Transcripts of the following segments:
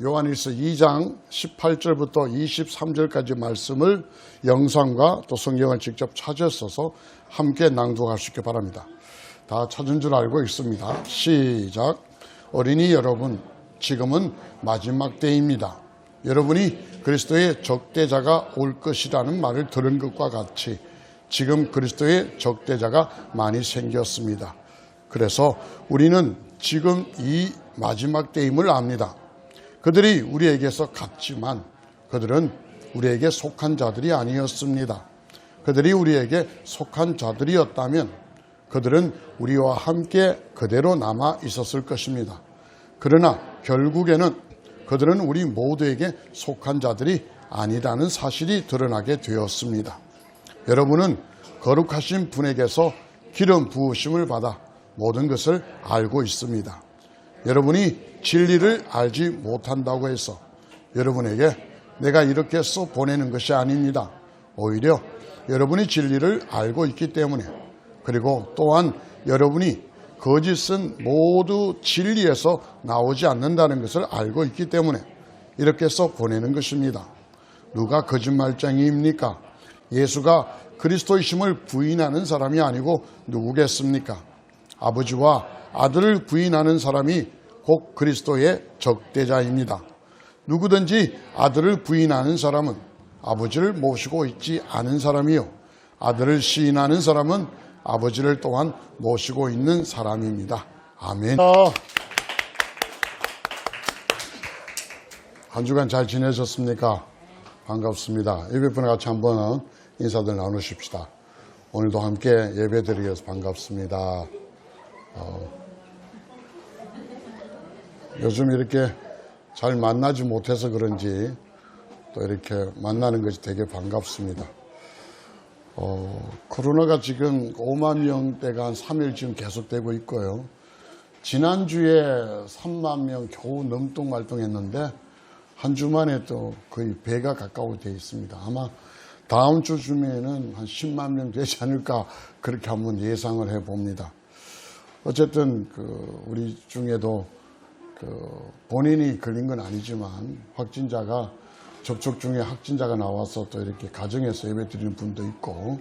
요한일서 2장 18절부터 23절까지 말씀을 영상과 또 성경을 직접 찾으셔서 함께 낭독할 수 있게 바랍니다. 다 찾은 줄 알고 있습니다. 시작. 어린이 여러분, 지금은 마지막 때입니다. 여러분이 그리스도의 적대자가 올 것이라는 말을 들은 것과 같이 지금 그리스도의 적대자가 많이 생겼습니다. 그래서 우리는 지금 이 마지막 때임을 압니다. 그들이 우리에게서 갔지만 그들은 우리에게 속한 자들이 아니었습니다. 그들이 우리에게 속한 자들이었다면 그들은 우리와 함께 그대로 남아 있었을 것입니다. 그러나 결국에는 그들은 우리 모두에게 속한 자들이 아니라는 사실이 드러나게 되었습니다. 여러분은 거룩하신 분에게서 기름 부으심을 받아 모든 것을 알고 있습니다. 여러분이 진리를 알지 못한다고 해서 여러분에게 내가 이렇게 써 보내는 것이 아닙니다. 오히려 여러분이 진리를 알고 있기 때문에, 그리고 또한 여러분이 거짓은 모두 진리에서 나오지 않는다는 것을 알고 있기 때문에 이렇게 써 보내는 것입니다. 누가 거짓말쟁이입니까? 예수가 그리스도이심을 부인하는 사람이 아니고 누구겠습니까? 아버지와 아들을 부인하는 사람이 곧 그리스도의 적대자입니다. 누구든지 아들을 부인하는 사람은 아버지를 모시고 있지 않은 사람이요, 아들을 시인하는 사람은 아버지를 또한 모시고 있는 사람입니다. 아멘. 한 주간 잘 지내셨습니까? 반갑습니다. 예배분에 같이 한번 인사들 나누십시다. 오늘도 함께 예배드리기 위해서 반갑습니다. 요즘 이렇게 잘 만나지 못해서 그런지 또 이렇게 만나는 것이 되게 반갑습니다. 코로나가 지금 5만 명대가 한 3일 지금 계속되고 있고요. 지난주에 3만 명 겨우 넘뚱말뚱했는데 한 주 만에 또 거의 배가 가까워 되어 있습니다. 아마 다음 주쯤에는 한 10만 명 되지 않을까 그렇게 한번 예상을 해봅니다. 어쨌든 우리 중에도 본인이 걸린 건 아니지만 확진자가 접촉 중에 확진자가 나와서 또 이렇게 가정에서 예배 드리는 분도 있고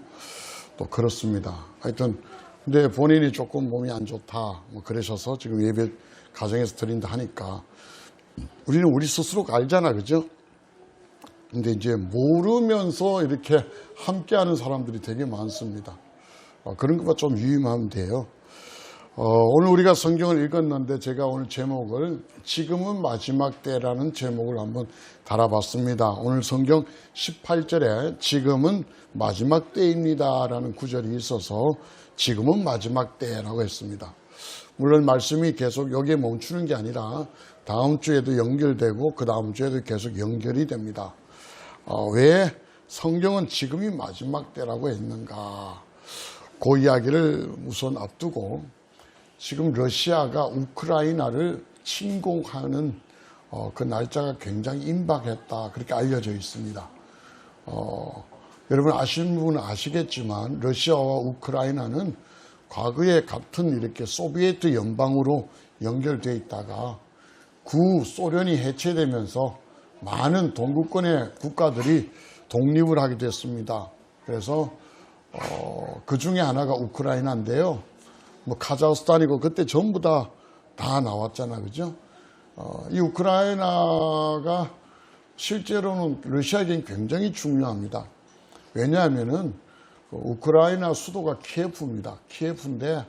또 그렇습니다. 하여튼 근데 본인이 조금 몸이 안 좋다 뭐 그러셔서 지금 예배 가정에서 드린다 하니까 우리는 우리 스스로가 알잖아, 그죠? 근데 이제 모르면서 이렇게 함께하는 사람들이 되게 많습니다. 그런 것만 좀 유의하면 돼요. 오늘 우리가 성경을 읽었는데 제가 오늘 제목을 지금은 마지막 때라는 제목을 한번 달아봤습니다. 오늘 성경 18절에 지금은 마지막 때입니다 라는 구절이 있어서 지금은 마지막 때라고 했습니다. 물론 말씀이 계속 여기에 멈추는 게 아니라 다음 주에도 연결되고 그 다음 주에도 계속 연결이 됩니다. 왜 성경은 지금이 마지막 때라고 했는가? 그 이야기를 우선 앞두고 지금 러시아가 우크라이나를 침공하는 그 날짜가 굉장히 임박했다 그렇게 알려져 있습니다. 여러분 아시는 분은 아시겠지만 러시아와 우크라이나는 과거에 같은 이렇게 소비에트 연방으로 연결되어 있다가 구소련이 해체되면서 많은 동구권의 국가들이 독립을 하게 됐습니다. 그래서 그 중에 하나가 우크라이나인데요. 뭐 카자흐스탄이고 그때 전부 다 나왔잖아, 그죠? 이 우크라이나가 실제로는 러시아에겐 굉장히 중요합니다. 왜냐하면은 우크라이나 수도가 키예프입니다. 키예프인데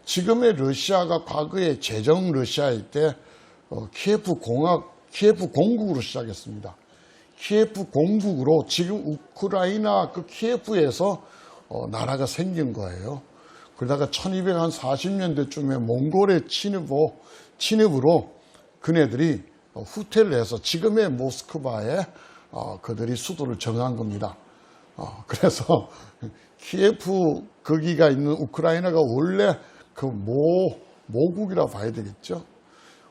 지금의 러시아가 과거에 제정 러시아일 때 키예프 공국으로 시작했습니다. 키예프 공국으로 지금 우크라이나 그 키예프에서 나라가 생긴 거예요. 그러다가 1240년대쯤에 몽골의 침입으로 그네들이 후퇴를 해서 지금의 모스크바에 그들이 수도를 정한 겁니다. 그래서 키예프 거기가 있는 우크라이나가 원래 그 모국이라고 봐야 되겠죠.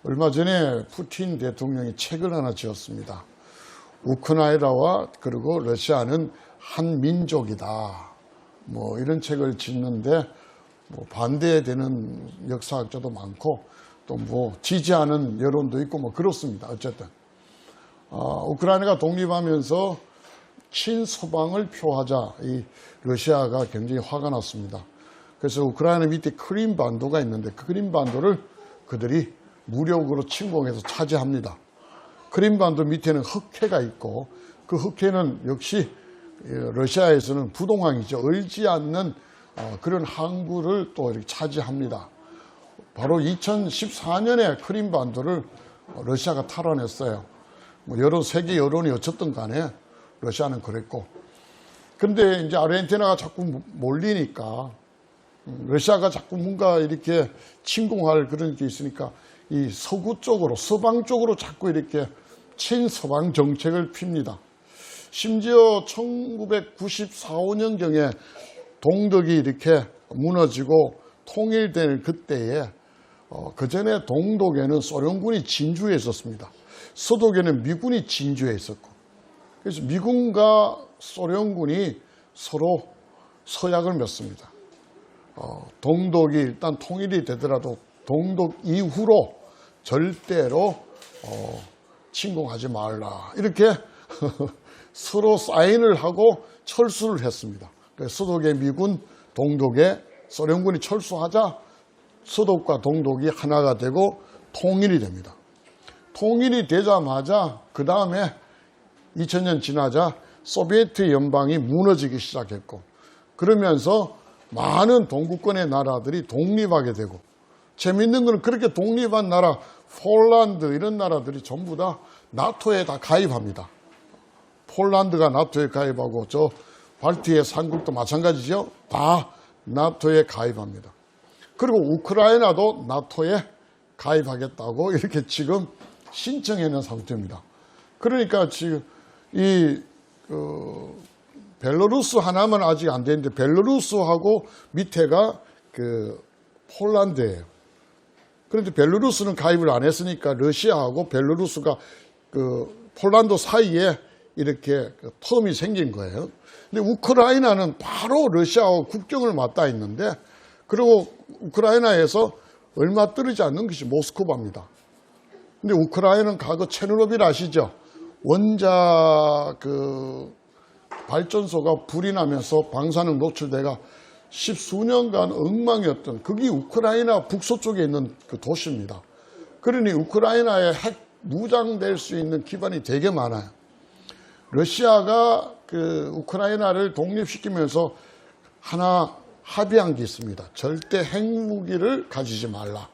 얼마 전에 푸틴 대통령이 책을 하나 지었습니다. 우크라이나와 그리고 러시아는 한 민족이다. 뭐 이런 책을 짓는데 뭐 반대되는 역사학자도 많고 또 뭐 지지하는 여론도 있고 뭐 그렇습니다. 어쨌든 우크라이나가 독립하면서 친서방을 표하자 이 러시아가 굉장히 화가 났습니다. 그래서 우크라이나 밑에 크림반도가 있는데 그 크림반도를 그들이 무력으로 침공해서 차지합니다. 크림반도 밑에는 흑해가 있고 그 흑해는 역시 러시아에서는 부동항이죠. 얼지 않는 그런 항구를 또 이렇게 차지합니다. 바로 2014년에 크림반도를 러시아가 탈환했어요. 세계 여론이 어쨌든 간에 러시아는 그랬고. 근데 이제 아르헨티나가 자꾸 몰리니까 러시아가 자꾸 뭔가 이렇게 침공할 그런 게 있으니까 이 서구 쪽으로, 서방 쪽으로 자꾸 이렇게 친서방 정책을 핍니다. 심지어 1994, 5년경에 동독이 이렇게 무너지고 통일되는 그때에 그 전에 동독에는 소련군이 진주에 있었습니다. 서독에는 미군이 진주에 있었고, 그래서 미군과 소련군이 서로 서약을 맺습니다. 동독이 일단 통일이 되더라도 동독 이후로 절대로 침공하지 말라 이렇게 서로 사인을 하고 철수를 했습니다. 서독의 미군, 동독의 소련군이 철수하자 서독과 동독이 하나가 되고 통일이 됩니다. 통일이 되자마자 그 다음에 2000년 지나자 소비에트 연방이 무너지기 시작했고, 그러면서 많은 동구권의 나라들이 독립하게 되고, 재밌는 건 그렇게 독립한 나라 폴란드 이런 나라들이 전부 다 나토에 다 가입합니다. 폴란드가 나토에 가입하고 저 발트의 3국도 마찬가지죠. 다 나토에 가입합니다. 그리고 우크라이나도 나토에 가입하겠다고 이렇게 지금 신청해 놓은 상태입니다. 그러니까 지금 벨로루스 하나만 아직 안 되는데 벨로루스하고 밑에가 폴란드예요. 그런데 벨로루스는 가입을 안 했으니까 러시아하고 벨로루스가 폴란드 사이에 이렇게 텀이 생긴 거예요. 근데 우크라이나는 바로 러시아하고 국경을 맞닿아 있는데, 그리고 우크라이나에서 얼마 떨어지지 않는 것이 모스크바입니다. 근데 우크라이나는 과거 체르노빌 아시죠? 원자 발전소가 불이 나면서 방사능 노출돼가 십수년간 엉망이었던 그게 우크라이나 북서쪽에 있는 그 도시입니다. 그러니 우크라이나에 핵 무장될 수 있는 기반이 되게 많아요. 러시아가 우크라이나를 독립시키면서 하나 합의한 게 있습니다. 절대 핵무기를 가지지 말라.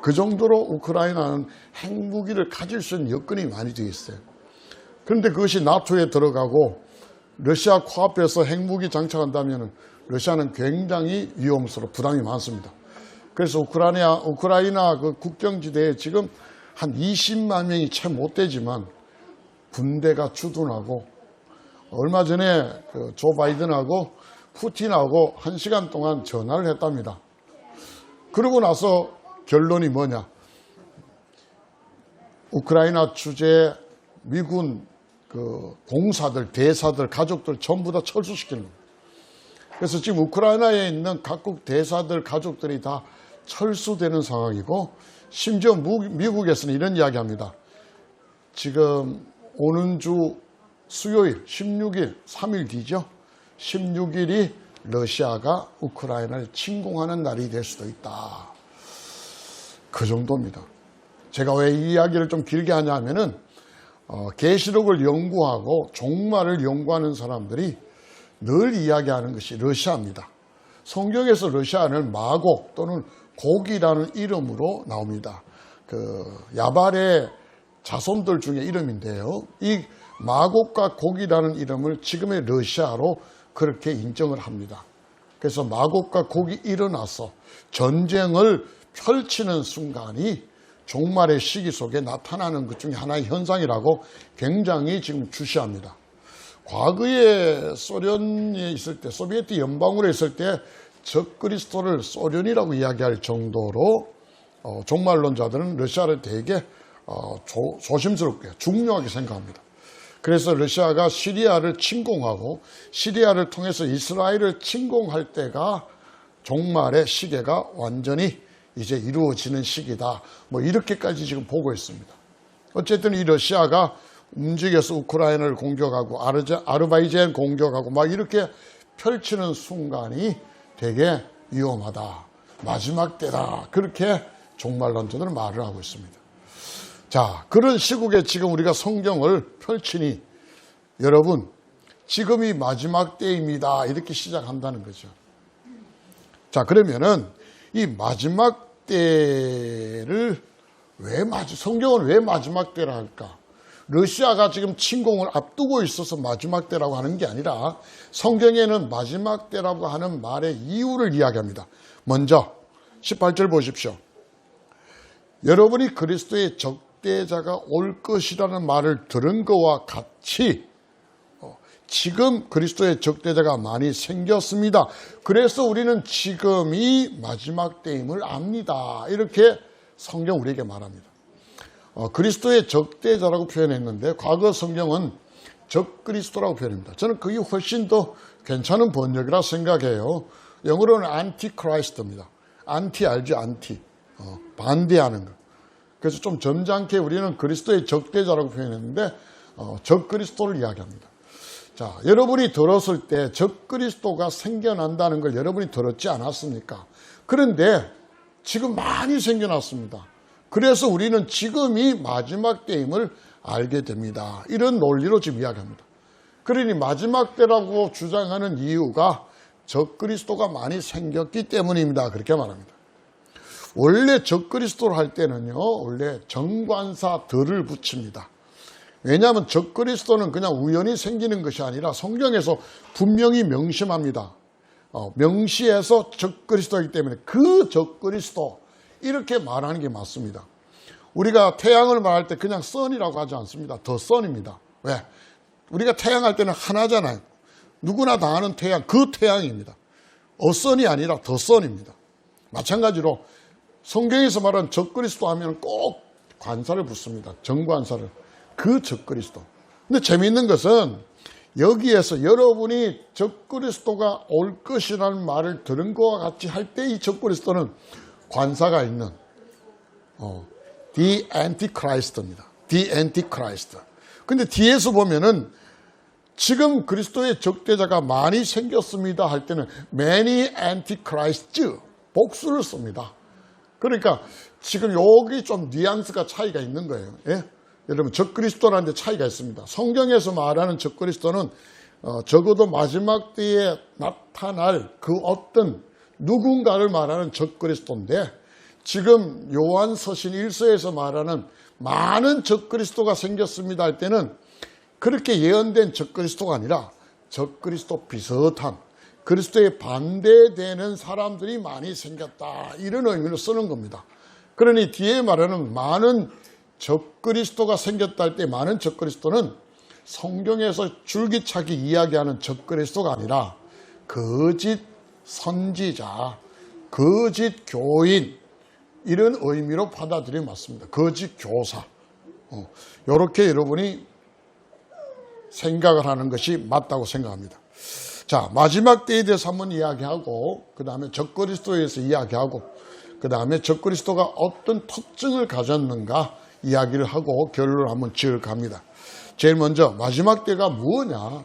그 정도로 우크라이나는 핵무기를 가질 수 있는 여건이 많이 되어 있어요. 그런데 그것이 나토에 들어가고 러시아 코앞에서 핵무기 장착한다면 러시아는 굉장히 위험스러워 부담이 많습니다. 그래서 우크라이나 그 국경지대에 지금 한 20만 명이 채 못 되지만 군대가 주둔하고, 얼마 전에 조 바이든하고 푸틴하고 1시간 동안 전화를 했답니다. 그러고 나서 결론이 뭐냐? 우크라이나 주재 미군 공사들, 대사들, 가족들 전부 다 철수시키는 거예요. 그래서 지금 우크라이나에 있는 각국 대사들, 가족들이 다 철수되는 상황이고, 심지어 미국에서는 이런 이야기합니다. 지금 오는 주 수요일 16일, 3일 뒤죠. 16일이 러시아가 우크라이나를 침공하는 날이 될 수도 있다. 그 정도입니다. 제가 왜 이 이야기를 좀 길게 하냐 하면은 계시록을 연구하고 종말을 연구하는 사람들이 늘 이야기하는 것이 러시아입니다. 성경에서 러시아는 마곡 또는 곡이라는 이름으로 나옵니다. 야발의 자손들 중에 이름인데요. 이 마곡과 곡이라는 이름을 지금의 러시아로 그렇게 인정을 합니다. 그래서 마곡과 곡이 일어나서 전쟁을 펼치는 순간이 종말의 시기 속에 나타나는 것 중에 하나의 현상이라고 굉장히 지금 주시합니다. 과거에 소련에 있을 때, 소비에트 연방으로 있을 때 적그리스도를 소련이라고 이야기할 정도로 종말론자들은 러시아를 되게 조심스럽게 중요하게 생각합니다. 그래서 러시아가 시리아를 침공하고 시리아를 통해서 이스라엘을 침공할 때가 종말의 시계가 완전히 이제 이루어지는 시기다. 이렇게까지 지금 보고 있습니다. 어쨌든 이 러시아가 움직여서 우크라이나를 공격하고 아르바이잔 공격하고 막 이렇게 펼치는 순간이 되게 위험하다. 마지막 때다. 그렇게 종말론자들은 말을 하고 있습니다. 자, 그런 시국에 지금 우리가 성경을 펼치니 여러분, 지금이 마지막 때입니다. 이렇게 시작한다는 거죠. 자, 그러면은 이 마지막 때를 성경은 왜 마지막 때라 할까? 러시아가 지금 침공을 앞두고 있어서 마지막 때라고 하는 게 아니라 성경에는 마지막 때라고 하는 말의 이유를 이야기합니다. 먼저 18절 보십시오. 여러분이 그리스도의 적대자가 올 것이라는 말을 들은 것과 같이 지금 그리스도의 적대자가 많이 생겼습니다. 그래서 우리는 지금이 마지막 때임을 압니다. 이렇게 성경 우리에게 말합니다. 그리스도의 적대자라고 표현했는데 과거 성경은 적그리스도라고 표현합니다. 저는 그게 훨씬 더 괜찮은 번역이라 생각해요. 영어로는 안티크라이스트입니다. 안티 알죠? 안티. 반대하는 것. 그래서 좀 점잖게 우리는 그리스도의 적대자라고 표현했는데 적그리스도를 이야기합니다. 자, 여러분이 들었을 때 적그리스도가 생겨난다는 걸 여러분이 들었지 않았습니까? 그런데 지금 많이 생겨났습니다. 그래서 우리는 지금이 마지막 때임을 알게 됩니다. 이런 논리로 지금 이야기합니다. 그러니 마지막 때라고 주장하는 이유가 적그리스도가 많이 생겼기 때문입니다. 그렇게 말합니다. 원래 적그리스도를 할 때는요, 원래 정관사들을 붙입니다. 왜냐하면 적그리스도는 그냥 우연히 생기는 것이 아니라 성경에서 분명히 명심합니다. 명시해서 적그리스도이기 때문에 그 적그리스도 이렇게 말하는 게 맞습니다. 우리가 태양을 말할 때 그냥 선이라고 하지 않습니다. 더 선입니다. 왜? 우리가 태양 할 때는 하나잖아요. 누구나 다 아는 태양, 그 태양입니다. 어선이 아니라 더 선입니다. 마찬가지로 성경에서 말하는 적그리스도 하면 꼭 관사를 붙습니다. 정관사를. 그 적그리스도. 근데 재미있는 것은 여기에서 여러분이 적그리스도가 올 것이라는 말을 들은 것과 같이 할 때 이 적그리스도는 관사가 있는 The Antichrist입니다. The Antichrist. 근데 뒤에서 보면은 지금 그리스도의 적대자가 많이 생겼습니다 할 때는 Many Antichrists 복수를 씁니다. 그러니까 지금 여기 좀 뉘앙스가 차이가 있는 거예요. 예? 여러분 적그리스도라는 데 차이가 있습니다. 성경에서 말하는 적그리스도는 적어도 마지막 때에 나타날 그 어떤 누군가를 말하는 적그리스도인데 지금 요한서신 1서에서 말하는 많은 적그리스도가 생겼습니다 할 때는 그렇게 예언된 적그리스도가 아니라 적그리스도 비슷한 그리스도에 반대되는 사람들이 많이 생겼다 이런 의미로 쓰는 겁니다. 그러니 뒤에 말하는 많은 적그리스도가 생겼다 할 때 많은 적그리스도는 성경에서 줄기차게 이야기하는 적그리스도가 아니라 거짓 선지자, 거짓 교인 이런 의미로 받아들이면 맞습니다. 거짓 교사. 이렇게 여러분이 생각을 하는 것이 맞다고 생각합니다. 자, 마지막 때에 대해서 한번 이야기하고 그 다음에 적그리스도에 대해서 이야기하고 그 다음에 적그리스도가 어떤 특징을 가졌는가 이야기를 하고 결론을 한번 지어갑니다. 제일 먼저 마지막 때가 뭐냐?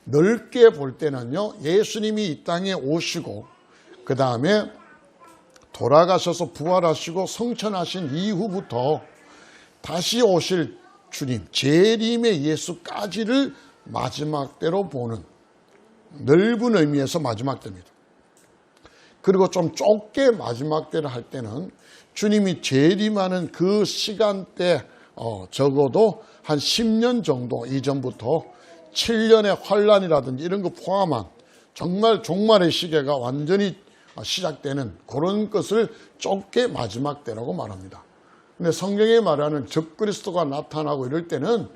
넓게 볼 때는요, 예수님이 이 땅에 오시고 그 다음에 돌아가셔서 부활하시고 성천하신 이후부터 다시 오실 주님, 재림의 예수까지를 마지막 때로 보는 넓은 의미에서 마지막 때입니다. 그리고 좀 좁게 마지막 때를 할 때는 주님이 재림하는 그 시간대 적어도 한 10년 정도 이전부터 7년의 환란이라든지 이런 거 포함한 정말 종말의 시계가 완전히 시작되는 그런 것을 좁게 마지막 때라고 말합니다. 근데 성경에 말하는 적그리스도가 나타나고 이럴 때는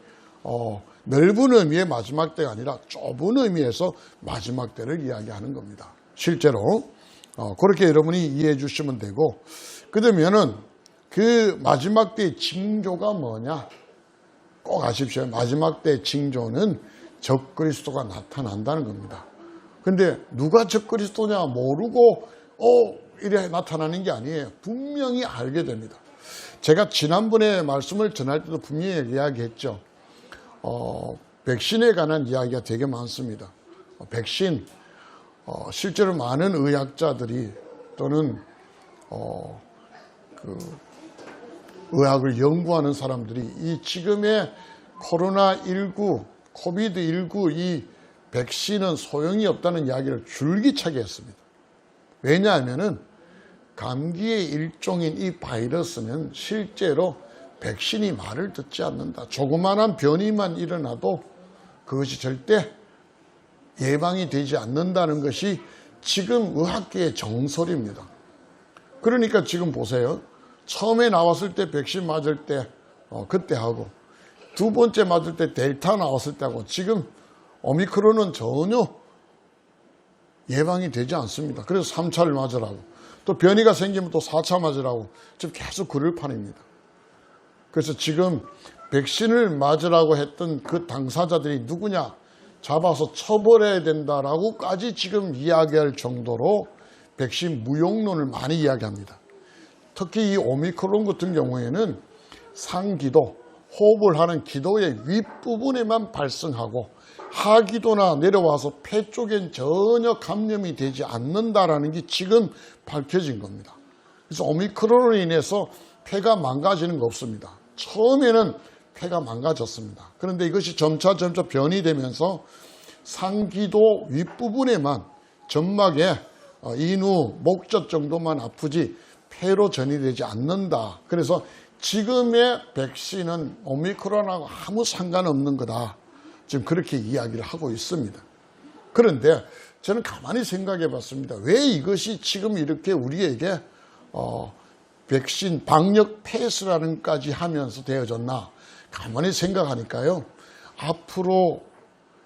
넓은 의미의 마지막 때가 아니라 좁은 의미에서 마지막 때를 이야기하는 겁니다. 실제로 그렇게 여러분이 이해해 주시면 되고, 그러면은 그 마지막 때의 징조가 뭐냐? 꼭 아십시오. 마지막 때의 징조는 적그리스도가 나타난다는 겁니다. 근데 누가 적그리스도냐 모르고 이래 나타나는 게 아니에요. 분명히 알게 됩니다. 제가 지난번에 말씀을 전할 때도 분명히 이야기했죠. 백신에 관한 이야기가 되게 많습니다. 백신, 실제로 많은 의학자들이 또는 의학을 연구하는 사람들이 이 지금의 코로나19, 코비드19 이 백신은 소용이 없다는 이야기를 줄기차게 했습니다. 왜냐하면은 감기의 일종인 이 바이러스는 실제로 백신이 말을 듣지 않는다. 조그마한 변이만 일어나도 그것이 절대 예방이 되지 않는다는 것이 지금 의학계의 정설입니다. 그러니까 지금 보세요. 처음에 나왔을 때 백신 맞을 때 그때 하고 두 번째 맞을 때 델타 나왔을 때 하고 지금 오미크론은 전혀 예방이 되지 않습니다. 그래서 3차를 맞으라고 또 변이가 생기면 또 4차 맞으라고 지금 계속 그럴 판입니다. 그래서 지금 백신을 맞으라고 했던 그 당사자들이 누구냐 잡아서 처벌해야 된다라고까지 지금 이야기할 정도로 백신 무용론을 많이 이야기합니다. 특히 이 오미크론 같은 경우에는 상기도, 호흡을 하는 기도의 윗부분에만 발생하고 하기도나 내려와서 폐 쪽엔 전혀 감염이 되지 않는다라는 게 지금 밝혀진 겁니다. 그래서 오미크론으로 인해서 폐가 망가지는 거 없습니다. 처음에는 폐가 망가졌습니다. 그런데 이것이 점차 변이되면서 상기도 윗부분에만 점막에 인후, 목젖 정도만 아프지 폐로 전이되지 않는다. 그래서 지금의 백신은 오미크론하고 아무 상관없는 거다. 지금 그렇게 이야기를 하고 있습니다. 그런데 저는 가만히 생각해 봤습니다. 왜 이것이 지금 이렇게 우리에게 백신 방역 패스라는까지 하면서 되어졌나 가만히 생각하니까요. 앞으로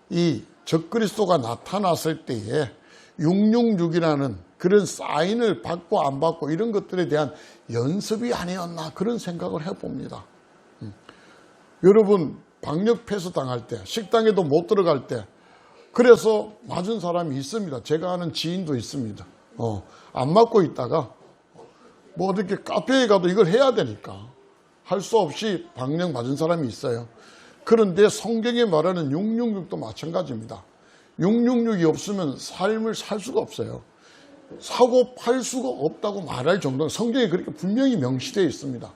이 적그리스도가 나타났을 때에 666이라는 그런 사인을 받고 안 받고 이런 것들에 대한 연습이 아니었나 그런 생각을 해봅니다. 여러분 방역 폐쇄 당할 때 식당에도 못 들어갈 때 그래서 맞은 사람이 있습니다. 제가 아는 지인도 있습니다. 안 맞고 있다가 뭐 어떻게 카페에 가도 이걸 해야 되니까 할 수 없이 방역 맞은 사람이 있어요. 그런데 성경에 말하는 666도 마찬가지입니다. 666이 없으면 삶을 살 수가 없어요. 사고 팔 수가 없다고 말할 정도는 성경에 그렇게 분명히 명시되어 있습니다.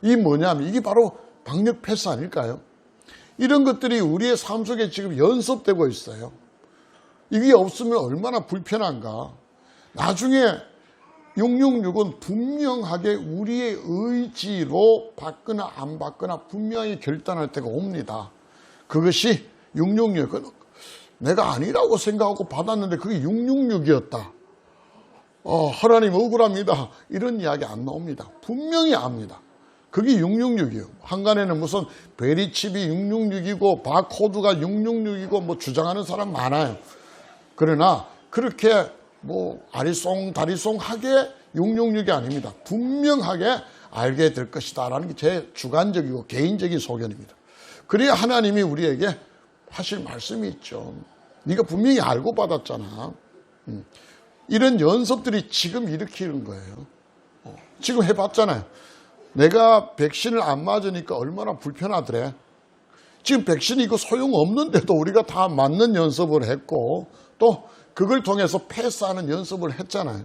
이게 뭐냐면 이게 바로 방역 패스 아닐까요? 이런 것들이 우리의 삶 속에 지금 연습되고 있어요. 이게 없으면 얼마나 불편한가. 나중에 666은 분명하게 우리의 의지로 받거나 안 받거나 분명히 결단할 때가 옵니다. 그것이 666. 내가 아니라고 생각하고 받았는데 그게 666이었다. 하나님 억울합니다. 이런 이야기 안 나옵니다. 분명히 압니다. 그게 666이에요. 한간에는 무슨 베리칩이 666이고 바코드가 666이고 뭐 주장하는 사람 많아요. 그러나 그렇게 뭐 아리송 다리송하게 666이 아닙니다. 분명하게 알게 될 것이다 라는 게 제 주관적이고 개인적인 소견입니다. 그래야 하나님이 우리에게 하실 말씀이 있죠. 네가 분명히 알고 받았잖아. 이런 연습들이 지금 일으키는 거예요. 지금 해봤잖아요. 내가 백신을 안 맞으니까 얼마나 불편하더래. 지금 백신이 이거 소용없는데도 우리가 다 맞는 연습을 했고 또 그걸 통해서 패스하는 연습을 했잖아요.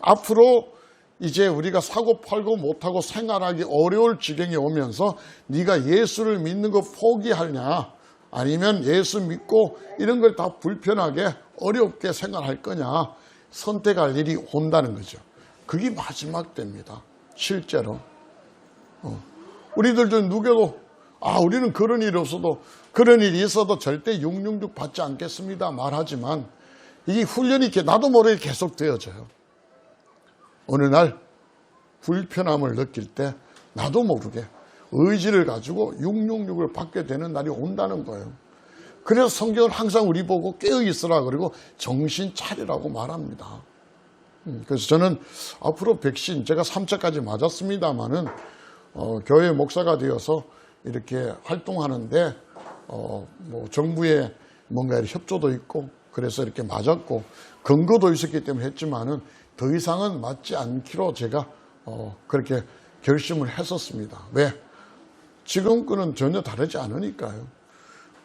앞으로 이제 우리가 사고 팔고 못하고 생활하기 어려울 지경이 오면서 네가 예수를 믿는 거 포기하냐 아니면 예수 믿고 이런 걸 다 불편하게 어렵게 생활할 거냐 선택할 일이 온다는 거죠. 그게 마지막 때입니다. 실제로. 우리들 중 누구도 우리는 그런 일이 없어도 그런 일이 있어도 절대 666 받지 않겠습니다 말하지만 이 훈련이 이렇게 나도 모르게 계속 되어져요. 어느 날 불편함을 느낄 때 나도 모르게 의지를 가지고 666을 받게 되는 날이 온다는 거예요. 그래서 성경은 항상 우리 보고 깨어 있으라 그리고 정신 차리라고 말합니다. 그래서 저는 앞으로 백신 제가 3차까지 맞았습니다마는 교회 목사가 되어서 이렇게 활동하는데 뭐 정부의 뭔가 협조도 있고 그래서 이렇게 맞았고 근거도 있었기 때문에 했지만은 더 이상은 맞지 않기로 제가 그렇게 결심을 했었습니다. 왜? 지금 거는 전혀 다르지 않으니까요.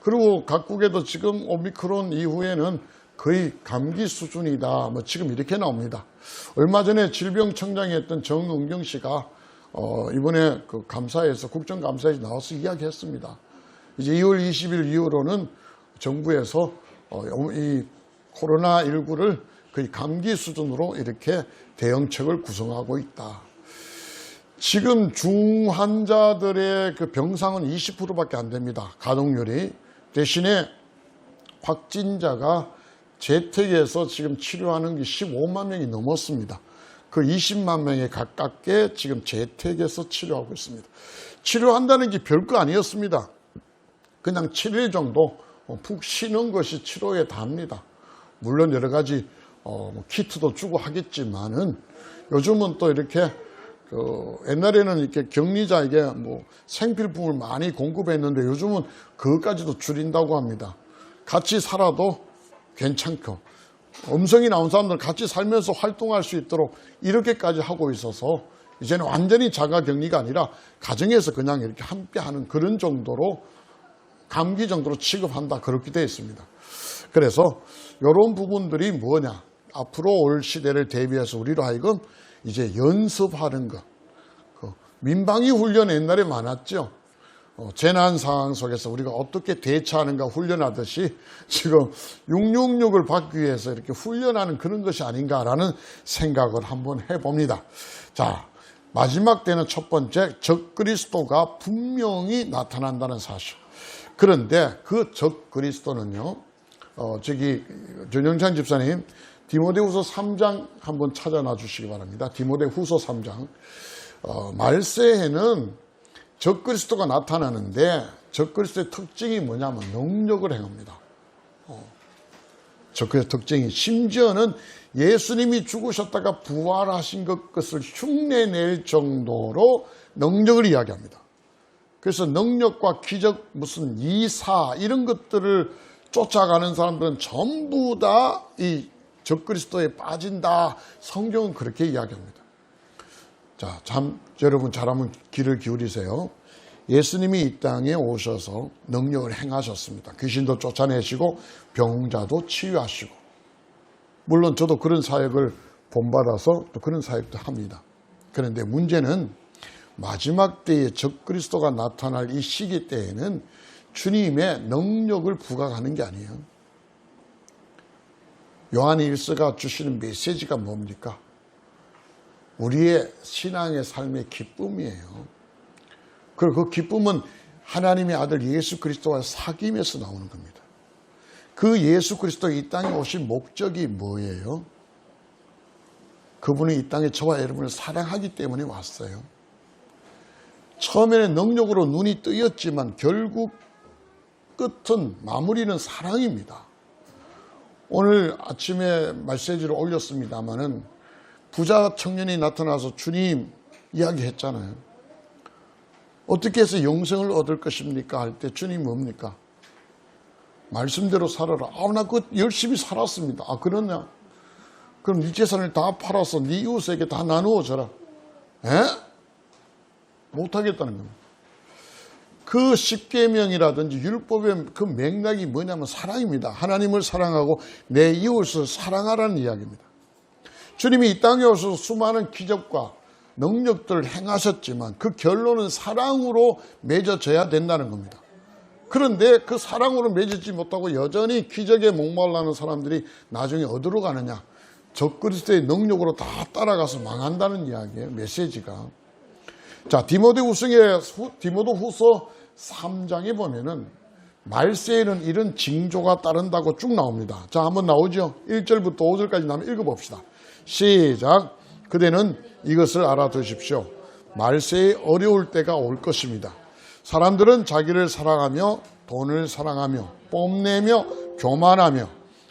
그리고 각국에도 지금 오미크론 이후에는 거의 감기 수준이다. 뭐 지금 이렇게 나옵니다. 얼마 전에 질병청장이 했던 정은경 씨가 이번에 그 감사에서 국정감사에서 나와서 이야기했습니다. 이제 2월 20일 이후로는 정부에서 이 코로나19를 거의 감기 수준으로 이렇게 대응책을 구성하고 있다. 지금 중환자들의 그 병상은 20%밖에 안 됩니다. 가동률이. 대신에 확진자가 재택에서 지금 치료하는 게 15만 명이 넘었습니다. 그 20만 명에 가깝게 지금 재택에서 치료하고 있습니다. 치료한다는 게 별거 아니었습니다. 그냥 7일 정도 푹 쉬는 것이 치료에 답니다. 물론 여러 가지 키트도 주고 하겠지만은 요즘은 또 이렇게 옛날에는 이렇게 격리자에게 뭐 생필품을 많이 공급했는데 요즘은 그것까지도 줄인다고 합니다. 같이 살아도 괜찮고 음성이 나온 사람들 같이 살면서 활동할 수 있도록 이렇게까지 하고 있어서 이제는 완전히 자가격리가 아니라 가정에서 그냥 이렇게 함께하는 그런 정도로 감기 정도로 취급한다 그렇게 되어 있습니다. 그래서 이런 부분들이 뭐냐, 앞으로 올 시대를 대비해서 우리로 하여금 이제 연습하는 것. 민방위 훈련 옛날에 많았죠. 재난 상황 속에서 우리가 어떻게 대처하는가 훈련하듯이 지금 666을 받기 위해서 이렇게 훈련하는 그런 것이 아닌가라는 생각을 한번 해봅니다. 자, 마지막 때는 첫 번째, 적그리스도가 분명히 나타난다는 사실. 그런데 그 적그리스도는요, 전영찬 집사님, 디모데후서 3장 한번 찾아놔 주시기 바랍니다. 디모데후서 3장. 말세에는 적그리스도가 나타나는데 적그리스도의 특징이 뭐냐면 능력을 행합니다. 적그리스도의 특징이 심지어는 예수님이 죽으셨다가 부활하신 것을 흉내낼 정도로 능력을 이야기합니다. 그래서 능력과 기적, 무슨 이사 이런 것들을 쫓아가는 사람들은 전부 다 이 적그리스도에 빠진다. 성경은 그렇게 이야기합니다. 자, 여러분 잘 한번 귀를 기울이세요. 예수님이 이 땅에 오셔서 능력을 행하셨습니다. 귀신도 쫓아내시고 병자도 치유하시고. 물론 저도 그런 사역을 본받아서 또 그런 사역도 합니다. 그런데 문제는 마지막 때에 적그리스도가 나타날 이 시기 때에는 주님의 능력을 부각하는 게 아니에요. 요한의 일서가 주시는 메시지가 뭡니까? 우리의 신앙의 삶의 기쁨이에요. 그리고 그 기쁨은 하나님의 아들 예수 그리스도와 사귐에서 나오는 겁니다. 그 예수 그리스도 이 땅에 오신 목적이 뭐예요? 그분이 이 땅에 저와 여러분을 사랑하기 때문에 왔어요. 처음에는 능력으로 눈이 뜨였지만 결국 끝은 마무리는 사랑입니다. 오늘 아침에 메시지를 올렸습니다마는 부자 청년이 나타나서 주님 이야기했잖아요. 어떻게 해서 영생을 얻을 것입니까? 할 때 주님 뭡니까? 말씀대로 살아라. 나 그거 열심히 살았습니다. 그러냐? 그럼 네 재산을 다 팔아서 네 이웃에게 다 나누어 줘라. 못하겠다는 겁니다. 그 십계명이라든지 율법의 그 맥락이 뭐냐면 사랑입니다. 하나님을 사랑하고 내 이웃을 사랑하라는 이야기입니다. 주님이 이 땅에 오셔서 수많은 기적과 능력들을 행하셨지만 그 결론은 사랑으로 맺어져야 된다는 겁니다. 그런데 그 사랑으로 맺어지지 못하고 여전히 기적에 목말라는 사람들이 나중에 어디로 가느냐? 적그리스도의 능력으로 다 따라가서 망한다는 이야기예요. 메시지가. 자, 디모데후서 3장에 보면은 말세에는 이런 징조가 따른다고 쭉 나옵니다. 자, 한번 나오죠. 1절부터 5절까지 나면 읽어봅시다. 시작. 그대는 이것을 알아두십시오. 말세에 어려울 때가 올 것입니다. 사람들은 자기를 사랑하며 돈을 사랑하며 뽐내며 교만하며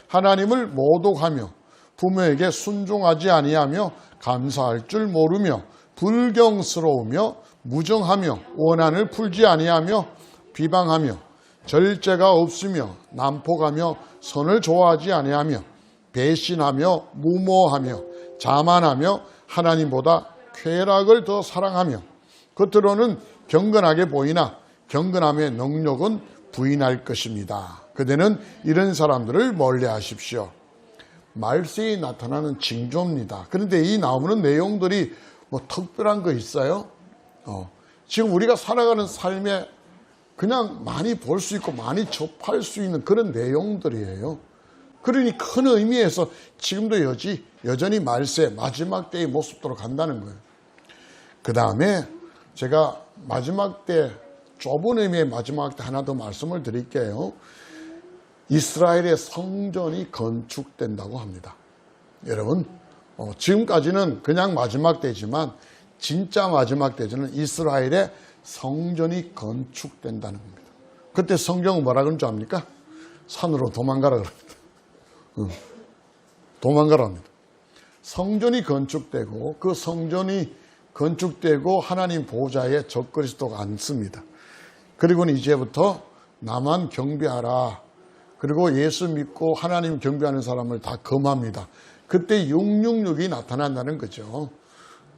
하나님을 모독하며 부모에게 순종하지 아니하며 감사할 줄 모르며 불경스러우며 무정하며 원한을 풀지 아니하며 비방하며 절제가 없으며 난폭하며 선을 좋아하지 아니하며 배신하며 무모하며 자만하며 하나님보다 쾌락을 더 사랑하며 겉으로는 경건하게 보이나 경건함의 능력은 부인할 것입니다. 그대는 이런 사람들을 멀리하십시오. 말세에 나타나는 징조입니다. 그런데 이 나오는 내용들이 뭐 특별한 거 있어요? 지금 우리가 살아가는 삶에 그냥 많이 볼 수 있고 많이 접할 수 있는 그런 내용들이에요. 그러니 큰 의미에서 지금도 여전히 말세 마지막 때의 모습으로 간다는 거예요. 그 다음에 제가 마지막 때 좁은 의미의 마지막 때 하나 더 말씀을 드릴게요. 이스라엘의 성전이 건축된다고 합니다. 여러분 지금까지는 그냥 마지막 때지만 진짜 마지막 때는 이스라엘의 성전이 건축된다는 겁니다. 그때 성경은 뭐라 그런 줄 압니까? 산으로 도망가라 그럽니다. 도망가라 합니다. 성전이 건축되고 그 성전이 건축되고 하나님 보좌에 적그리스도가 앉습니다. 그리고는 이제부터 나만 경배하라. 그리고 예수 믿고 하나님 경배하는 사람을 다 금합니다. 그때 666이 나타난다는 거죠.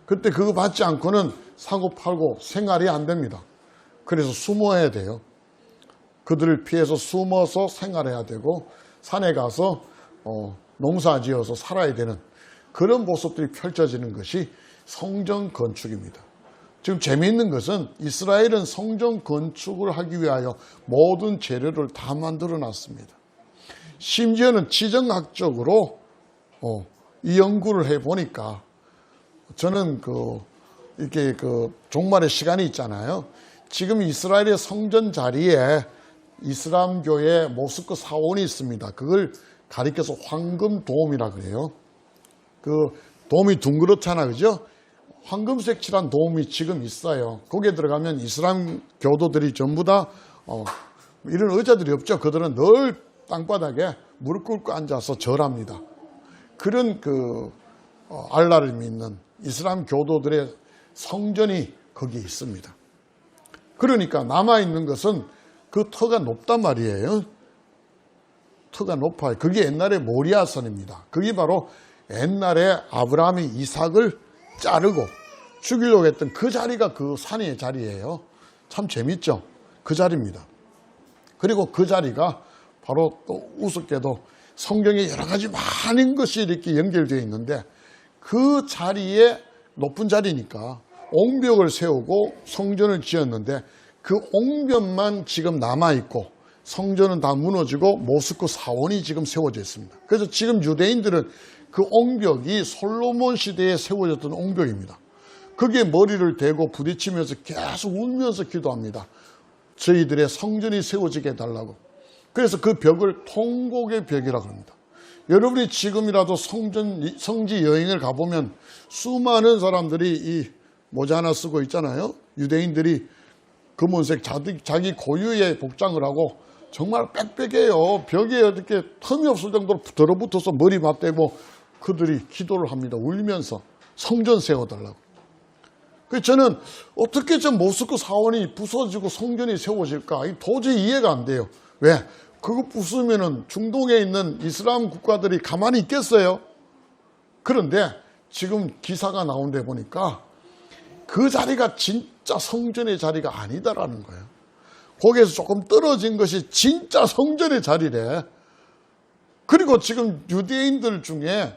그때 그거 받지 않고는 사고 팔고 생활이 안 됩니다. 그래서 숨어야 돼요. 그들을 피해서 숨어서 생활해야 되고 산에 가서 농사 지어서 살아야 되는 그런 모습들이 펼쳐지는 것이 성전 건축입니다. 지금 재미있는 것은 이스라엘은 성전 건축을 하기 위하여 모든 재료를 다 만들어 놨습니다. 심지어는 지정학적으로 이 연구를 해보니까 저는 이렇게 종말의 시간이 있잖아요. 지금 이스라엘의 성전 자리에 이슬람교의 모스크 사원이 있습니다. 그걸 가리켜서 황금돔이라 그래요. 그 돔이 둥그렇잖아, 그죠? 황금색 칠한 돔이 지금 있어요. 거기에 들어가면 이슬람 교도들이 전부 다 이런 의자들이 없죠. 그들은 늘 땅바닥에 무릎 꿇고 앉아서 절합니다. 그런 알라를 믿는 이슬람 교도들의 성전이 거기에 있습니다. 그러니까 남아있는 것은 그 터가 높단 말이에요. 터가 높아요. 그게 옛날에 모리아산입니다. 그게 바로 옛날에 아브라함이 이삭을 자르고 죽이려고 했던 그 자리가 그 산의 자리예요. 참 재밌죠? 그 자리입니다. 그리고 그 자리가 바로 또 우습게도 성경에 여러 가지 많은 것이 이렇게 연결되어 있는데 그 자리에 높은 자리니까 옹벽을 세우고 성전을 지었는데 그 옹벽만 지금 남아있고 성전은 다 무너지고 모스크 사원이 지금 세워져 있습니다. 그래서 지금 유대인들은 그 옹벽이 솔로몬 시대에 세워졌던 옹벽입니다. 거기에 머리를 대고 부딪히면서 계속 울면서 기도합니다. 저희들의 성전이 세워지게 해달라고. 그래서 그 벽을 통곡의 벽이라고 합니다. 여러분이 지금이라도 성지 여행을 가보면 수많은 사람들이 이 모자 하나 쓰고 있잖아요. 유대인들이 검은색 자기 고유의 복장을 하고 정말 빽빽해요. 벽에 어떻게 틈이 없을 정도로 들어붙어서 머리 맞대고 그들이 기도를 합니다. 울면서 성전 세워달라고. 그래서 저는 어떻게 저 모스크 사원이 부서지고 성전이 세워질까? 도저히 이해가 안 돼요. 왜? 그거 부수면은 중동에 있는 이슬람 국가들이 가만히 있겠어요? 그런데 지금 기사가 나온 데 보니까 그 자리가 진짜 성전의 자리가 아니다라는 거예요. 거기에서 조금 떨어진 것이 진짜 성전의 자리래. 그리고 지금 유대인들 중에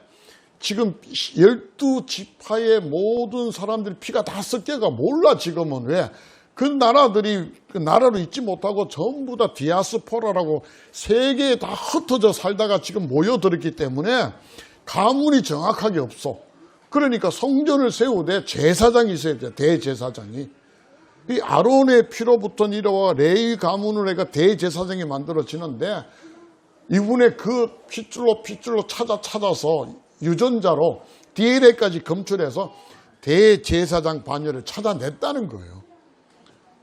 지금 12지파의 모든 사람들이 피가 다 섞여가 몰라 지금은. 왜? 그 나라들이 그 나라로 있지 못하고 전부 다 디아스포라라고 세계에 다 흩어져 살다가 지금 모여들었기 때문에 가문이 정확하게 없어. 그러니까 성전을 세우되 제사장이 있어야 돼. 대제사장이. 이 아론의 피로부터 이르와 레위 가문을 해가 대제사장이 만들어지는데 이분의 그 핏줄로 찾아서 유전자로 DNA까지 검출해서 대제사장 반열을 찾아냈다는 거예요.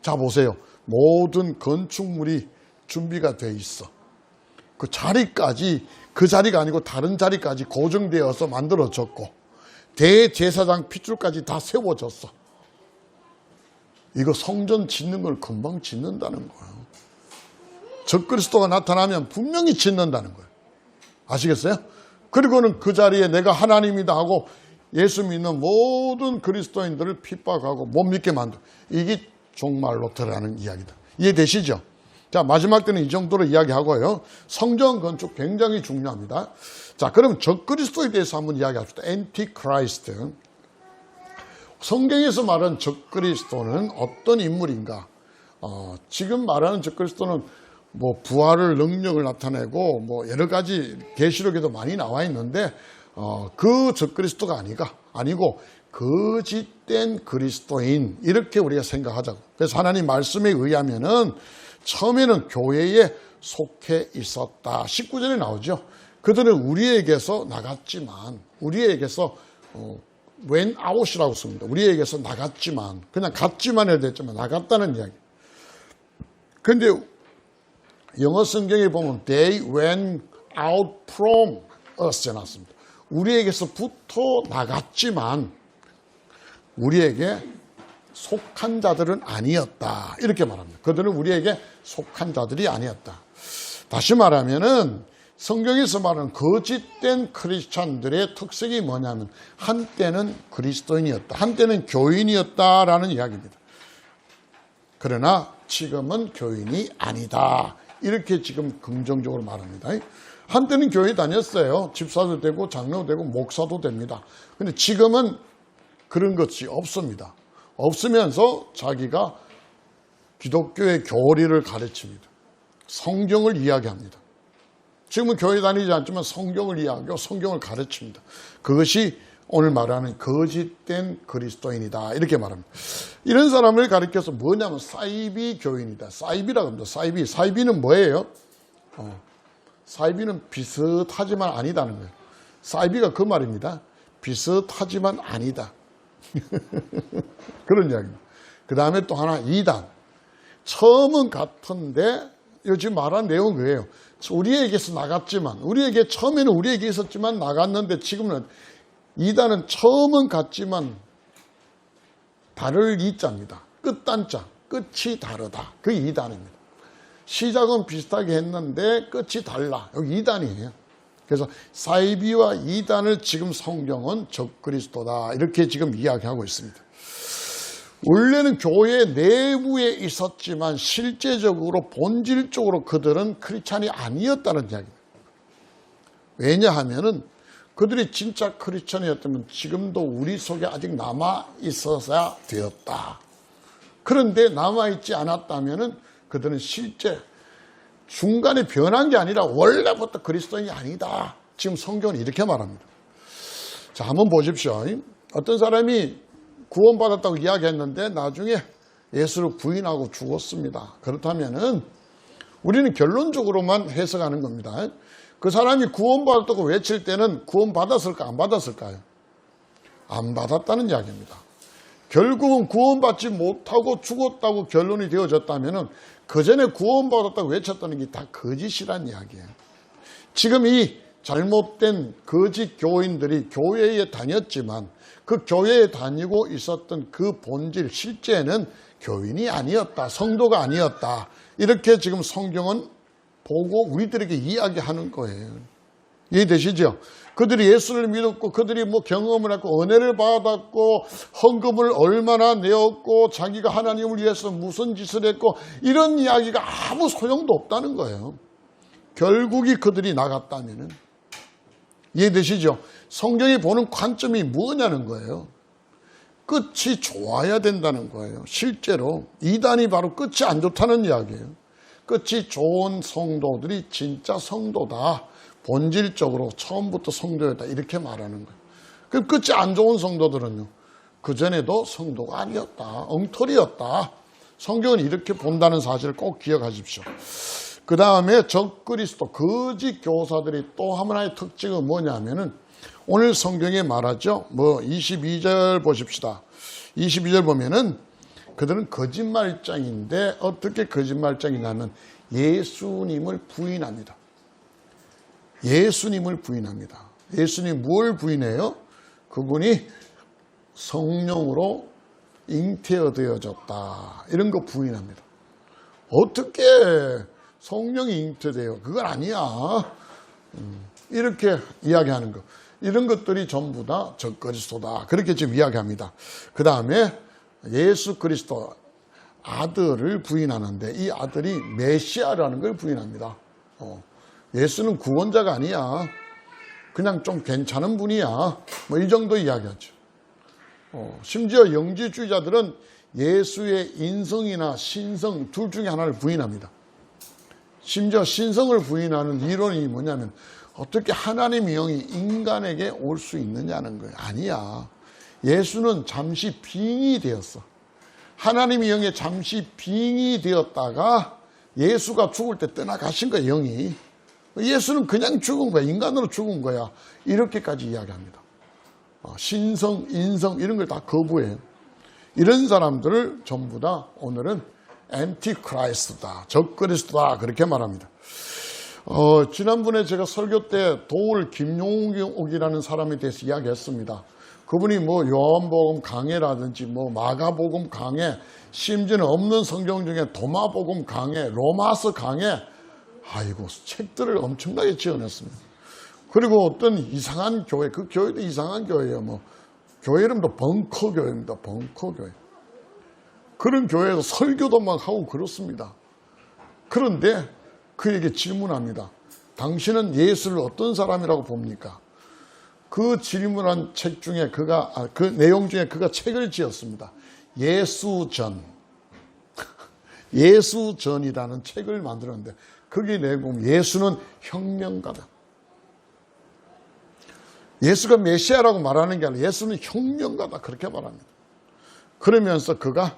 자 보세요. 모든 건축물이 준비가 돼 있어. 그 자리까지 그 자리가 아니고 다른 자리까지 고정되어서 만들어졌고 대제사장 핏줄까지 다 세워졌어. 이거 성전 짓는 걸 금방 짓는다는 거예요. 적그리스도가 나타나면 분명히 짓는다는 거예요. 아시겠어요? 그리고는 그 자리에 내가 하나님이다 하고 예수 믿는 모든 그리스도인들을 핍박하고 못 믿게 만들고, 이게 종말로 들어가는 이야기다. 이해되시죠? 자, 마지막 때는 이 정도로 이야기하고요. 성전 건축 굉장히 중요합니다. 자, 그럼 적그리스도에 대해서 한번 이야기합시다. 엔티크라이스트. 성경에서 말하는 적그리스도는 어떤 인물인가? 지금 말하는 적그리스도는 뭐 부활을 능력을 나타내고 뭐 여러 가지 계시록에도 많이 나와 있는데 그 적그리스도가 아니고 거짓된 그리스도인, 이렇게 우리가 생각하자고. 그래서 하나님 말씀에 의하면은 처음에는 교회에 속해 있었다. 19절에 나오죠. 그들은 우리에게서 나갔지만, 우리에게서 went out이라고 씁니다. 우리에게서 나갔지만, 그냥 갔지만 해도 됐지만 나갔다는 이야기. 근데 영어 성경에 보면 they went out from us 해놨습니다. 우리에게서부터 나갔지만 우리에게 속한 자들은 아니었다, 이렇게 말합니다. 그들은 우리에게 속한 자들이 아니었다. 다시 말하면은 성경에서 말하는 거짓된 크리스찬들의 특색이 뭐냐면 한때는 그리스도인이었다, 한때는 교인이었다라는 이야기입니다. 그러나 지금은 교인이 아니다, 이렇게 지금 긍정적으로 말합니다. 한때는 교회 다녔어요. 집사도 되고 장로도 되고 목사도 됩니다. 근데 지금은 그런 것이 없습니다. 없으면서 자기가 기독교의 교리를 가르칩니다. 성경을 이야기합니다. 지금은 교회 다니지 않지만 성경을 이야기하고 성경을 가르칩니다. 그것이 오늘 말하는 거짓된 그리스도인이다, 이렇게 말합니다. 이런 사람을 가리켜서 뭐냐면 사이비 교인이다. 사이비라고 합니다. 사이비는 뭐예요? 사이비는 비슷하지만 아니다는 거예요. 사이비가 그 말입니다. 비슷하지만 아니다. 그런 이야기입니다. 그 다음에 또 하나, 이단. 처음은 같은데 요즘 말한 내용은 그래요. 우리에게서 나갔지만, 우리에게 처음에는 우리에게 있었지만 나갔는데 지금은, 이단은 처음은 같지만 다를 이자입니다. 끝단자, 끝이 다르다. 그 이단입니다. 시작은 비슷하게 했는데 끝이 달라. 여기 이단이에요. 그래서 사이비와 이단을 지금 성경은 적그리스도다, 이렇게 지금 이야기하고 있습니다. 원래는 교회 내부에 있었지만 실제적으로 본질적으로 그들은 크리스찬이 아니었다는 이야기입니다. 왜냐하면은 그들이 진짜 크리스찬이었다면 지금도 우리 속에 아직 남아있어야 되었다. 그런데 남아있지 않았다면은 그들은 실제 중간에 변한 게 아니라 원래부터 그리스도인이 아니다. 지금 성경은 이렇게 말합니다. 자, 한번 보십시오. 어떤 사람이 구원받았다고 이야기했는데 나중에 예수를 부인하고 죽었습니다. 그렇다면은 우리는 결론적으로만 해석하는 겁니다. 그 사람이 구원받았다고 외칠 때는 구원받았을까, 안 받았을까요? 안 받았다는 이야기입니다. 결국은 구원받지 못하고 죽었다고 결론이 되어졌다면 그 전에 구원받았다고 외쳤다는 게 다 거짓이란 이야기예요. 지금 이 잘못된 거짓 교인들이 교회에 다녔지만 그 교회에 다니고 있었던 그 본질, 실제는 교인이 아니었다, 성도가 아니었다, 이렇게 지금 성경은 보고 우리들에게 이야기하는 거예요. 이해되시죠? 그들이 예수를 믿었고 그들이 뭐 경험을 했고 은혜를 받았고 헌금을 얼마나 내었고 자기가 하나님을 위해서 무슨 짓을 했고 이런 이야기가 아무 소용도 없다는 거예요. 결국이 그들이 나갔다면은. 이해되시죠? 성경이 보는 관점이 뭐냐는 거예요. 끝이 좋아야 된다는 거예요. 실제로 이단이 바로 끝이 안 좋다는 이야기예요. 끝이 좋은 성도들이 진짜 성도다, 본질적으로 처음부터 성도였다, 이렇게 말하는 거예요. 그럼 끝이 안 좋은 성도들은요, 그전에도 성도가 아니었다, 엉터리였다. 성경은 이렇게 본다는 사실을 꼭 기억하십시오. 그 다음에 적그리스도, 거짓 교사들이 또 하나의 특징은 뭐냐면은 오늘 성경에 말하죠. 22절 보십시다. 22절 보면은 그들은 거짓말장인데 어떻게 거짓말장이냐면 예수님을 부인합니다. 예수님을 부인합니다. 예수님 뭘 부인해요? 그분이 성령으로 잉태되어졌다, 이런 거 부인합니다. 어떻게 성령이 잉태돼요? 그건 아니야. 이렇게 이야기하는 거. 이런 것들이 전부 다 적그리스도다. 그렇게 지금 이야기합니다. 그 다음에 예수 그리스도 아들을 부인하는데 이 아들이 메시아라는 걸 부인합니다. 예수는 구원자가 아니야. 그냥 좀 괜찮은 분이야. 뭐 이 정도 이야기하죠. 심지어 영지주의자들은 예수의 인성이나 신성 둘 중에 하나를 부인합니다. 심지어 신성을 부인하는 이론이 뭐냐면 어떻게 하나님의 영이 인간에게 올 수 있느냐는 거예요. 아니야. 예수는 잠시 빙이 되었어. 하나님의 영에 잠시 빙이 되었다가 예수가 죽을 때 떠나가신 거야, 영이. 예수는 그냥 죽은 거야. 인간으로 죽은 거야. 이렇게까지 이야기합니다. 신성, 인성 이런 걸 다 거부해요. 이런 사람들을 전부 다 오늘은 엔티크라이스트다, 적그리스도다 그렇게 말합니다. 지난번에 제가 설교 때 도울 김용욱이라는 사람에 대해서 이야기했습니다. 그분이 뭐 요한복음 강해라든지 뭐 마가복음 강해, 심지어는 없는 성경 중에 도마복음 강해, 로마서 강해, 아이고 책들을 엄청나게 지어냈습니다. 그리고 어떤 이상한 교회, 그 교회도 이상한 교회예요. 뭐 교회 이름도 벙커교회입니다. 벙커교회. 그런 교회에서 설교도 막 하고 그렇습니다. 그런데 그에게 질문합니다. 당신은 예수를 어떤 사람이라고 봅니까? 그 질문한 책 중에 그 내용 중에 그가 책을 지었습니다. 예수전. 예수전이라는 책을 만들었는데 거기 내용 예수는 혁명가다. 예수가 메시아라고 말하는 게 아니라 예수는 혁명가다 그렇게 말합니다. 그러면서 그가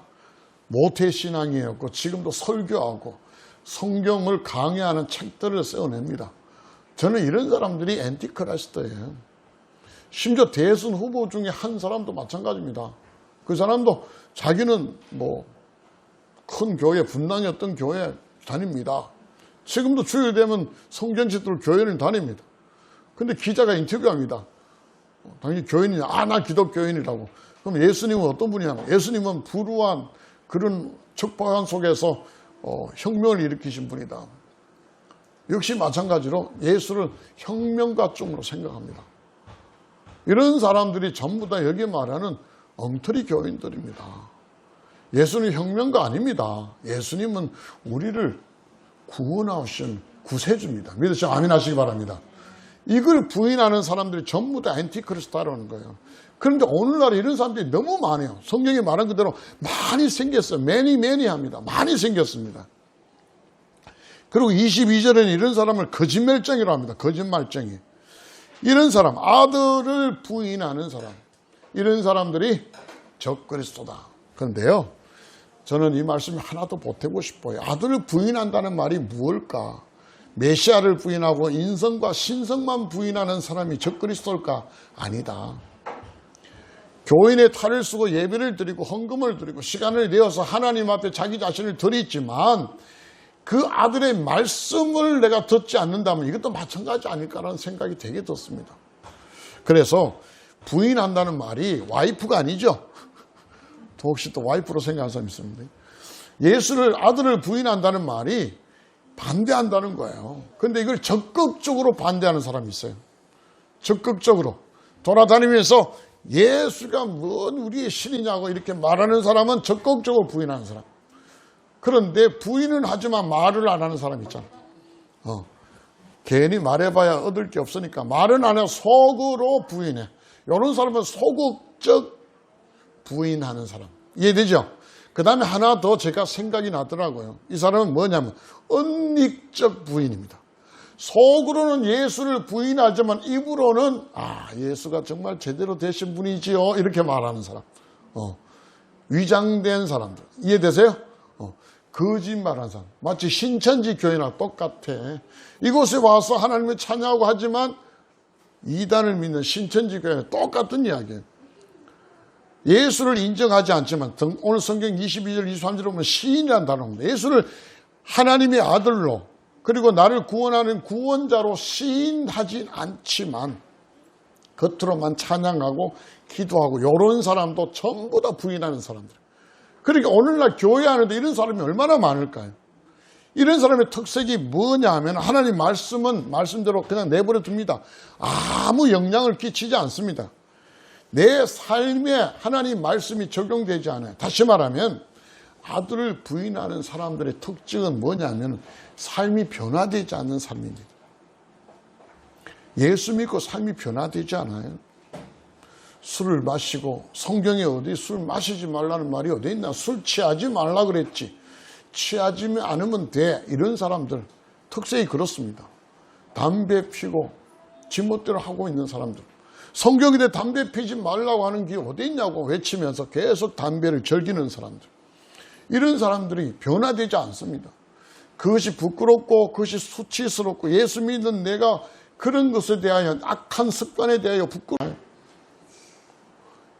모태신앙이었고 지금도 설교하고 성경을 강의하는 책들을 써냅니다. 저는 이런 사람들이 엔티크라이스트예요. 심지어 대선 후보 중에 한 사람도 마찬가지입니다. 그 사람도 자기는 뭐 큰 교회, 분당이었던 교회 다닙니다. 지금도 주일 되면 성전집들 교회는 다닙니다. 근데 기자가 인터뷰합니다. 당연히 교인이냐? 나 기독교인이라고. 그럼 예수님은 어떤 분이냐? 예수님은 불우한 그런 척박한 속에서 혁명을 일으키신 분이다. 역시 마찬가지로 예수를 혁명가쯤으로 생각합니다. 이런 사람들이 전부 다 여기 말하는 엉터리 교인들입니다. 예수는 혁명가 아닙니다. 예수님은 우리를 구원하신 구세주입니다. 믿으시면 아멘 하시기 바랍니다. 이걸 부인하는 사람들이 전부 다 엔티크리스도라는 거예요. 그런데 오늘날 이런 사람들이 너무 많아요. 성경이 말한 그대로 많이 생겼어요. 매니 합니다. 많이 생겼습니다. 그리고 22절에는 이런 사람을 거짓말쟁이라고 합니다. 거짓말쟁이. 이런 사람, 아들을 부인하는 사람, 이런 사람들이 적그리스도다. 그런데요, 저는 이 말씀을 하나도 보태고 싶어요. 아들을 부인한다는 말이 무엇일까? 메시아를 부인하고 인성과 신성만 부인하는 사람이 적그리스도일까? 아니다. 교인의 탈을 쓰고 예배를 드리고 헌금을 드리고 시간을 내어서 하나님 앞에 자기 자신을 드리지만 그 아들의 말씀을 내가 듣지 않는다면 이것도 마찬가지 아닐까라는 생각이 되게 듭니다. 그래서 부인한다는 말이 와이프가 아니죠. 혹시 또 와이프로 생각하는 사람이 있습니다. 예수를 아들을 부인한다는 말이 반대한다는 거예요. 그런데 이걸 적극적으로 반대하는 사람이 있어요. 적극적으로 돌아다니면서 예수가 뭔 우리의 신이냐고 이렇게 말하는 사람은 적극적으로 부인하는 사람. 그런데 부인은 하지만 말을 안 하는 사람 있잖아. 괜히 말해봐야 얻을 게 없으니까 말은 안 해요. 속으로 부인해. 이런 사람은 소극적 부인하는 사람. 이해되죠? 그 다음에 하나 더 제가 생각이 나더라고요. 이 사람은 뭐냐면 은닉적 부인입니다. 속으로는 예수를 부인하지만 입으로는 예수가 정말 제대로 되신 분이지요 이렇게 말하는 사람. 위장된 사람들. 이해되세요? 거짓말하는 사람. 마치 신천지 교회나 똑같아. 이곳에 와서 하나님을 찬양하고 하지만 이단을 믿는 신천지 교회는 똑같은 이야기예요. 예수를 인정하지 않지만 오늘 성경 22절 23절에 보면 시인이라는 단어입니다. 예수를 하나님의 아들로 그리고 나를 구원하는 구원자로 시인하진 않지만 겉으로만 찬양하고 기도하고 이런 사람도 전부 다 부인하는 사람들. 그러니까 오늘날 교회 안에도 이런 사람이 얼마나 많을까요? 이런 사람의 특색이 뭐냐 하면 하나님 말씀은 말씀대로 그냥 내버려 둡니다. 아무 영향을 끼치지 않습니다. 내 삶에 하나님 말씀이 적용되지 않아요. 다시 말하면 아들을 부인하는 사람들의 특징은 뭐냐면 삶이 변화되지 않는 삶입니다. 예수 믿고 삶이 변화되지 않아요. 술을 마시고 성경에 어디 술 마시지 말라는 말이 어디 있나? 술 취하지 말라 그랬지. 취하지 않으면 돼. 이런 사람들 특성이 그렇습니다. 담배 피고 지멋대로 하고 있는 사람들. 성경에 담배 피지 말라고 하는 게 어디 있냐고 외치면서 계속 담배를 즐기는 사람들. 이런 사람들이 변화되지 않습니다. 그것이 부끄럽고 그것이 수치스럽고 예수 믿는 내가 그런 것에 대하여 악한 습관에 대하여 부끄러워요.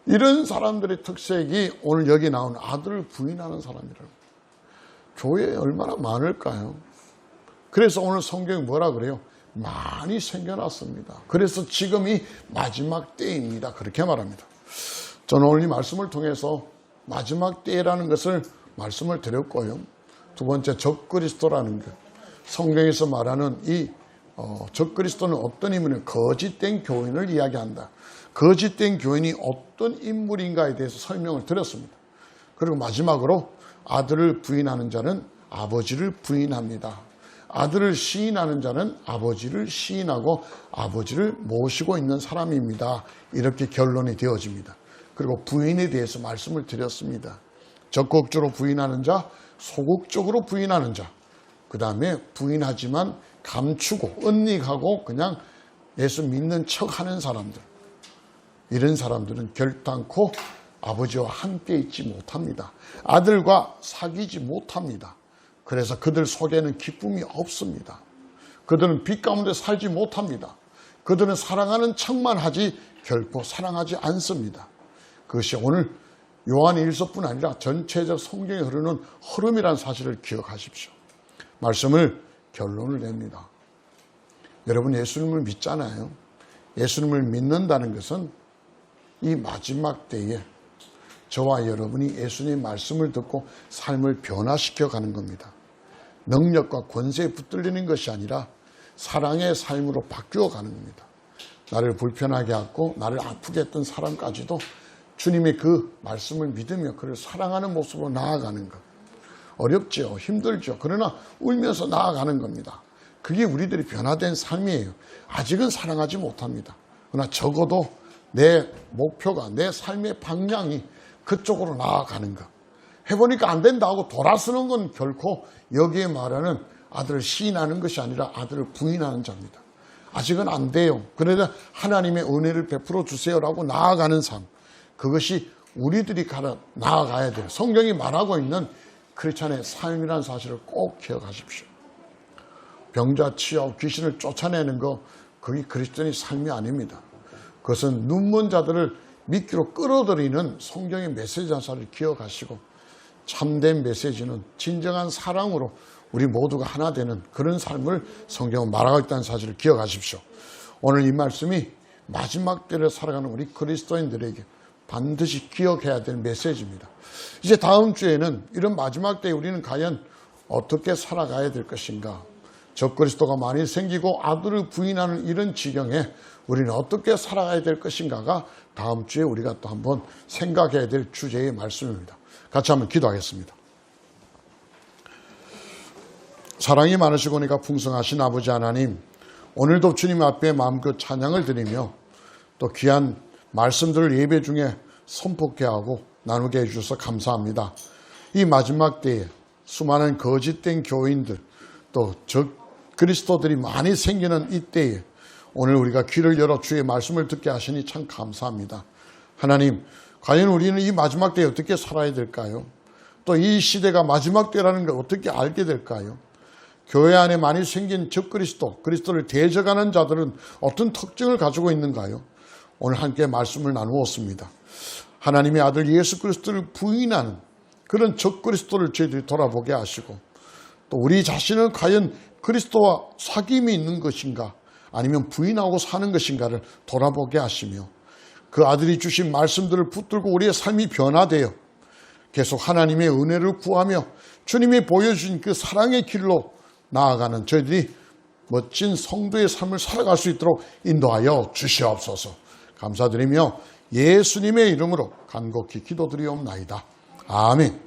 이런 사람들의 특색이 오늘 여기 나온 아들을 부인하는 사람이라고. 교회에 얼마나 많을까요? 그래서 오늘 성경이 뭐라 그래요? 많이 생겨났습니다. 그래서 지금이 마지막 때입니다. 그렇게 말합니다. 저는 오늘 이 말씀을 통해서 마지막 때라는 것을 말씀을 드렸고요. 두 번째 적그리스도라는 것. 성경에서 말하는 이 적그리스도는 어떤 인물이냐? 거짓된 교인을 이야기한다. 거짓된 교인이 어떤 인물인가에 대해서 설명을 드렸습니다. 그리고 마지막으로 아들을 부인하는 자는 아버지를 부인합니다. 아들을 시인하는 자는 아버지를 시인하고 아버지를 모시고 있는 사람입니다. 이렇게 결론이 되어집니다. 그리고 부인에 대해서 말씀을 드렸습니다. 적극적으로 부인하는 자, 소극적으로 부인하는 자, 그 다음에 부인하지만 감추고 은닉하고 그냥 예수 믿는 척하는 사람들. 이런 사람들은 결단코 아버지와 함께 있지 못합니다. 아들과 사귀지 못합니다. 그래서 그들 속에는 기쁨이 없습니다. 그들은 빛 가운데 살지 못합니다. 그들은 사랑하는 척만 하지 결코 사랑하지 않습니다. 그것이 오늘 요한의 일서뿐 아니라 전체적 성경에 흐르는 흐름이라는 사실을 기억하십시오. 말씀을 결론을 냅니다. 여러분 예수님을 믿잖아요. 예수님을 믿는다는 것은 이 마지막 때에 저와 여러분이 예수님의 말씀을 듣고 삶을 변화시켜 가는 겁니다. 능력과 권세에 붙들리는 것이 아니라 사랑의 삶으로 바뀌어 가는 겁니다. 나를 불편하게 하고 나를 아프게 했던 사람까지도 주님의 그 말씀을 믿으며 그를 사랑하는 모습으로 나아가는 것. 어렵죠. 힘들죠. 그러나 울면서 나아가는 겁니다. 그게 우리들이 변화된 삶이에요. 아직은 사랑하지 못합니다. 그러나 적어도 내 목표가 내 삶의 방향이 그쪽으로 나아가는 것. 해보니까 안 된다 하고 돌아서는 건 결코 여기에 말하는 아들을 시인하는 것이 아니라 아들을 부인하는 자입니다. 아직은 안 돼요. 그러나 하나님의 은혜를 베풀어 주세요라고 나아가는 삶. 그것이 우리들이 나아가야 돼요. 성경이 말하고 있는 크리스찬의 삶이라는 사실을 꼭 기억하십시오. 병자 치유하고 귀신을 쫓아내는 거 그게 그리스도인의 삶이 아닙니다. 그것은 눈먼 자들을 믿기로 끌어들이는 성경의 메시지 사실을 기억하시고 참된 메시지는 진정한 사랑으로 우리 모두가 하나 되는 그런 삶을 성경은 말하고 있다는 사실을 기억하십시오. 오늘 이 말씀이 마지막 때를 살아가는 우리 그리스도인들에게 반드시 기억해야 될 메시지입니다. 이제 다음 주에는 이런 마지막 때에 우리는 과연 어떻게 살아가야 될 것인가? 적그리스도가 많이 생기고 아들을 부인하는 이런 지경에 우리는 어떻게 살아가야 될 것인가가 다음 주에 우리가 또 한번 생각해야 될 주제의 말씀입니다. 같이 한번 기도하겠습니다. 사랑이 많으시고 그러니까 풍성하신 아버지 하나님, 오늘도 주님 앞에 마음껏 찬양을 드리며 또 귀한 말씀들을 예배 중에 선포케 하고 나누게 해주셔서 감사합니다. 이 마지막 때에 수많은 거짓된 교인들 또 적그리스도들이 많이 생기는 이 때에 오늘 우리가 귀를 열어 주의 말씀을 듣게 하시니 참 감사합니다. 하나님, 과연 우리는 이 마지막 때에 어떻게 살아야 될까요? 또 이 시대가 마지막 때라는 걸 어떻게 알게 될까요? 교회 안에 많이 생긴 적그리스도, 그리스도를 대적하는 자들은 어떤 특징을 가지고 있는가요? 오늘 함께 말씀을 나누었습니다. 하나님의 아들 예수 그리스도를 부인하는 그런 적그리스도를 저희들이 돌아보게 하시고 또 우리 자신은 과연 그리스도와 사귐이 있는 것인가 아니면 부인하고 사는 것인가를 돌아보게 하시며 그 아들이 주신 말씀들을 붙들고 우리의 삶이 변화되어 계속 하나님의 은혜를 구하며 주님이 보여주신 그 사랑의 길로 나아가는 저희들이 멋진 성도의 삶을 살아갈 수 있도록 인도하여 주시옵소서. 감사드리며 예수님의 이름으로 간곡히 기도드리옵나이다. 아멘.